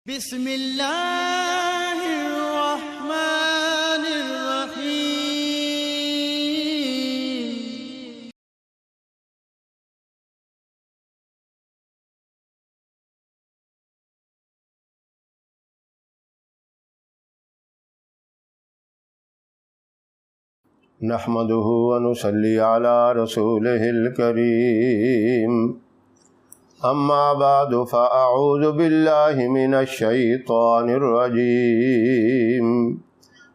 بسم اللہ الرحمن الرحیم۔ نحمده ونصلي على رسوله الكريم، اما بعد فاعوذ بالله من الشیطان الرجیم،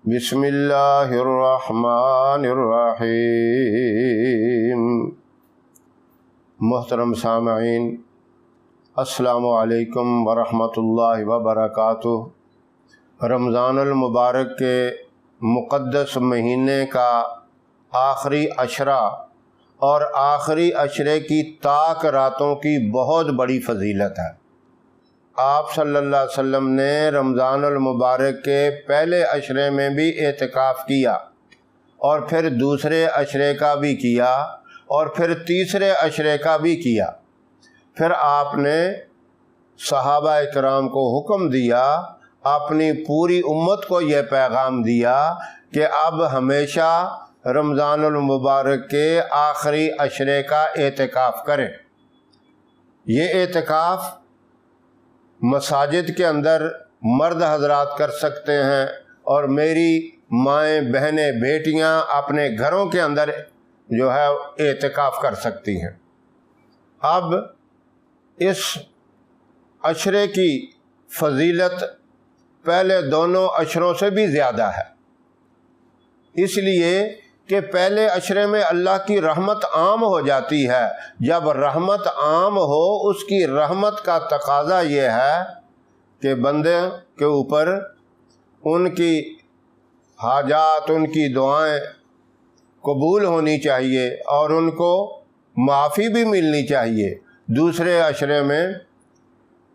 بسم اللہ الرحمن الرحیم۔ محترم سامعین، السلام علیکم ورحمۃ اللہ وبرکاتہ۔ رمضان المبارک کے مقدس مہینے کا آخری عشرہ اور آخری عشرے کی طاق راتوں کی بہت بڑی فضیلت ہے۔ آپ صلی اللہ علیہ وسلم نے رمضان المبارک کے پہلے عشرے میں بھی اعتکاف کیا، اور پھر دوسرے عشرے کا بھی کیا، اور پھر تیسرے عشرے کا بھی کیا۔ پھر آپ نے صحابہ کرام کو حکم دیا، اپنی پوری امت کو یہ پیغام دیا کہ اب ہمیشہ رمضان المبارک کے آخری عشرے کا اعتکاف کریں۔ یہ اعتکاف مساجد کے اندر مرد حضرات کر سکتے ہیں، اور میری مائیں بہنیں بیٹیاں اپنے گھروں کے اندر جو ہے اعتکاف کر سکتی ہیں۔ اب اس عشرے کی فضیلت پہلے دونوں عشروں سے بھی زیادہ ہے، اس لیے کہ پہلے عشرے میں اللہ کی رحمت عام ہو جاتی ہے۔ جب رحمت عام ہو، اس کی رحمت کا تقاضا یہ ہے کہ بندے کے اوپر ان کی حاجات، ان کی دعائیں قبول ہونی چاہیے، اور ان کو معافی بھی ملنی چاہیے۔ دوسرے عشرے میں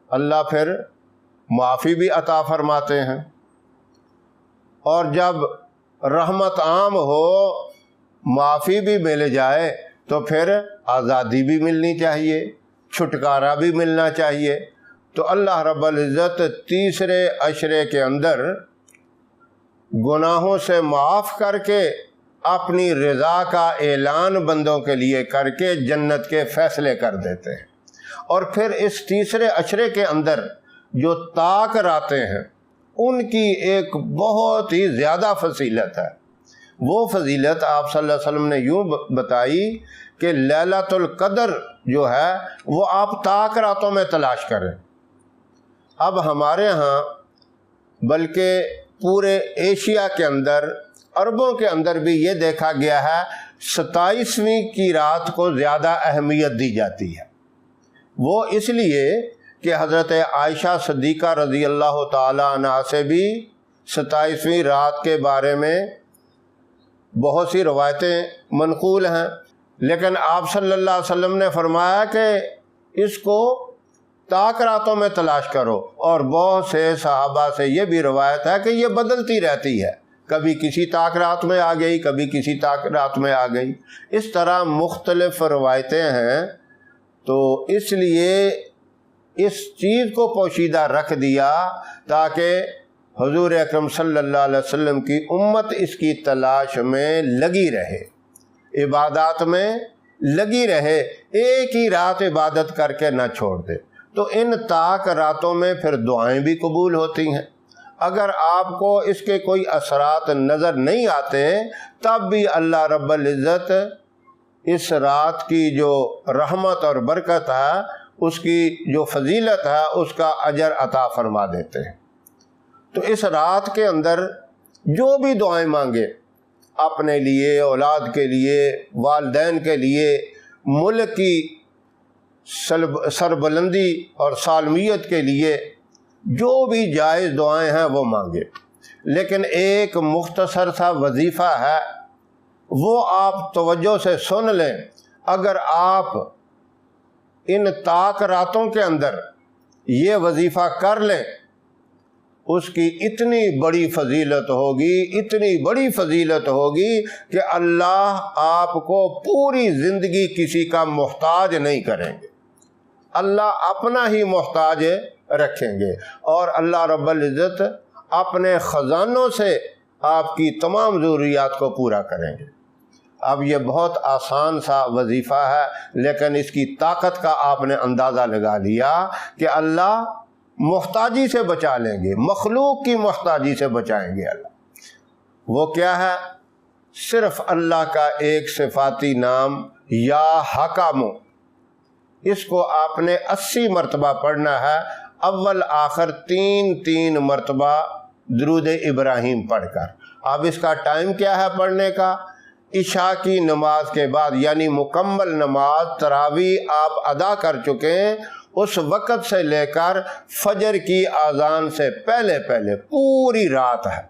اللہ پھر معافی بھی عطا فرماتے ہیں، اور جب رحمت عام ہو، معافی بھی مل جائے، تو پھر آزادی بھی ملنی چاہیے، چھٹکارا بھی ملنا چاہیے۔ تو اللہ رب العزت تیسرے عشرے کے اندر گناہوں سے معاف کر کے اپنی رضا کا اعلان بندوں کے لیے کر کے جنت کے فیصلے کر دیتے ہیں۔ اور پھر اس تیسرے عشرے کے اندر جو طاق راتیں ہیں، ان کی ایک بہت ہی زیادہ فضیلت ہے۔ وہ فضیلت آپ صلی اللہ علیہ وسلم نے یوں بتائی کہ لیلۃ القدر جو ہے وہ آپ طاق راتوں میں تلاش کریں۔ اب ہمارے ہاں بلکہ پورے ایشیا کے اندر، عربوں کے اندر بھی یہ دیکھا گیا ہے 27ویں کی رات کو زیادہ اہمیت دی جاتی ہے۔ وہ اس لیے کہ حضرت عائشہ صدیقہ رضی اللہ تعالیٰ عنہ سے بھی 27ویں رات کے بارے میں بہت سی روایتیں منقول ہیں، لیکن آپ صلی اللہ علیہ وسلم نے فرمایا کہ اس کو طاق راتوں میں تلاش کرو۔ اور بہت سے صحابہ سے یہ بھی روایت ہے کہ یہ بدلتی رہتی ہے، کبھی کسی طاق رات میں آ گئی، کبھی کسی طاق رات میں آ گئی، اس طرح مختلف روایتیں ہیں۔ تو اس لیے اس چیز کو پوشیدہ رکھ دیا تاکہ حضور اکرم صلی اللہ علیہ وسلم کی امت اس کی تلاش میں لگی رہے، عبادات میں لگی رہے، ایک ہی رات عبادت کر کے نہ چھوڑ دے۔ تو ان طاق راتوں میں پھر دعائیں بھی قبول ہوتی ہیں۔ اگر آپ کو اس کے کوئی اثرات نظر نہیں آتے، تب بھی اللہ رب العزت اس رات کی جو رحمت اور برکت ہے، اس کی جو فضیلت ہے، اس کا اجر عطا فرما دیتے ہیں۔ تو اس رات کے اندر جو بھی دعائیں مانگے، اپنے لیے، اولاد کے لیے، والدین کے لیے، ملک کی سربلندی اور سالمیت کے لیے، جو بھی جائز دعائیں ہیں وہ مانگے۔ لیکن ایک مختصر سا وظیفہ ہے، وہ آپ توجہ سے سن لیں۔ اگر آپ ان طاق راتوں کے اندر یہ وظیفہ کر لیں، اس کی اتنی بڑی فضیلت ہوگی، اتنی بڑی فضیلت ہوگی کہ اللہ آپ کو پوری زندگی کسی کا محتاج نہیں کریں گے۔ اللہ اپنا ہی محتاج رکھیں گے، اور اللہ رب العزت اپنے خزانوں سے آپ کی تمام ضروریات کو پورا کریں گے۔ اب یہ بہت آسان سا وظیفہ ہے، لیکن اس کی طاقت کا آپ نے اندازہ لگا لیا کہ اللہ محتاجی سے بچا لیں گے، مخلوق کی محتاجی سے بچائیں گے اللہ۔ وہ کیا ہے؟ صرف اللہ کا ایک صفاتی نام یا حکم، اس کو آپ نے 80 مرتبہ پڑھنا ہے، اول آخر 3 مرتبہ درود ابراہیم پڑھ کر۔ اب اس کا ٹائم کیا ہے پڑھنے کا؟ عشاء کی نماز کے بعد، یعنی مکمل نماز تراویح آپ ادا کر چکے ہیں، اس وقت سے لے کر فجر کی اذان سے پہلے پوری رات ہے۔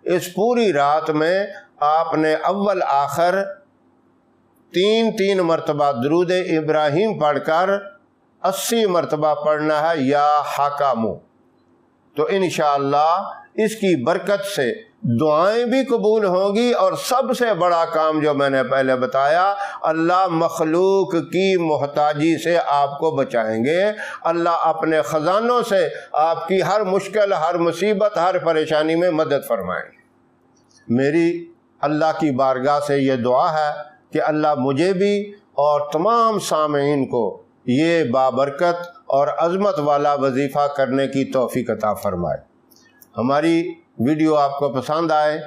اس پوری رات میں آپ نے اول آخر 3 مرتبہ درود ابراہیم پڑھ کر 80 مرتبہ پڑھنا ہے یا حکم۔ تو انشاءاللہ اس کی برکت سے دعائیں بھی قبول ہوں گی، اور سب سے بڑا کام جو میں نے پہلے بتایا، اللہ مخلوق کی محتاجی سے آپ کو بچائیں گے، اللہ اپنے خزانوں سے آپ کی ہر مشکل، ہر مصیبت، ہر پریشانی میں مدد فرمائیں گے۔ میری اللہ کی بارگاہ سے یہ دعا ہے کہ اللہ مجھے بھی اور تمام سامعین کو یہ بابرکت اور عظمت والا وظیفہ کرنے کی توفیق عطا فرمائے۔ ہماری ویڈیو آپ کو پسند آئے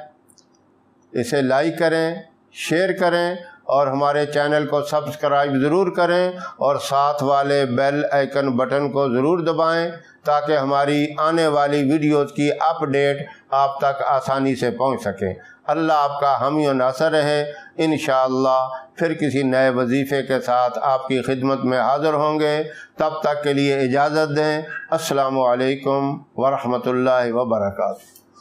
اسے لائک کریں، شیئر کریں، اور ہمارے چینل کو سبسکرائب ضرور کریں، اور ساتھ والے بیل آئیکن بٹن کو ضرور دبائیں تاکہ ہماری آنے والی ویڈیوز کی اپڈیٹ آپ تک آسانی سے پہنچ سکیں۔ اللہ آپ کا حامی و ناصر رہے۔ انشاءاللہ پھر کسی نئے وظیفے کے ساتھ آپ کی خدمت میں حاضر ہوں گے، تب تک کے لیے اجازت دیں۔ السلام علیکم ورحمۃ اللہ وبرکاتہ۔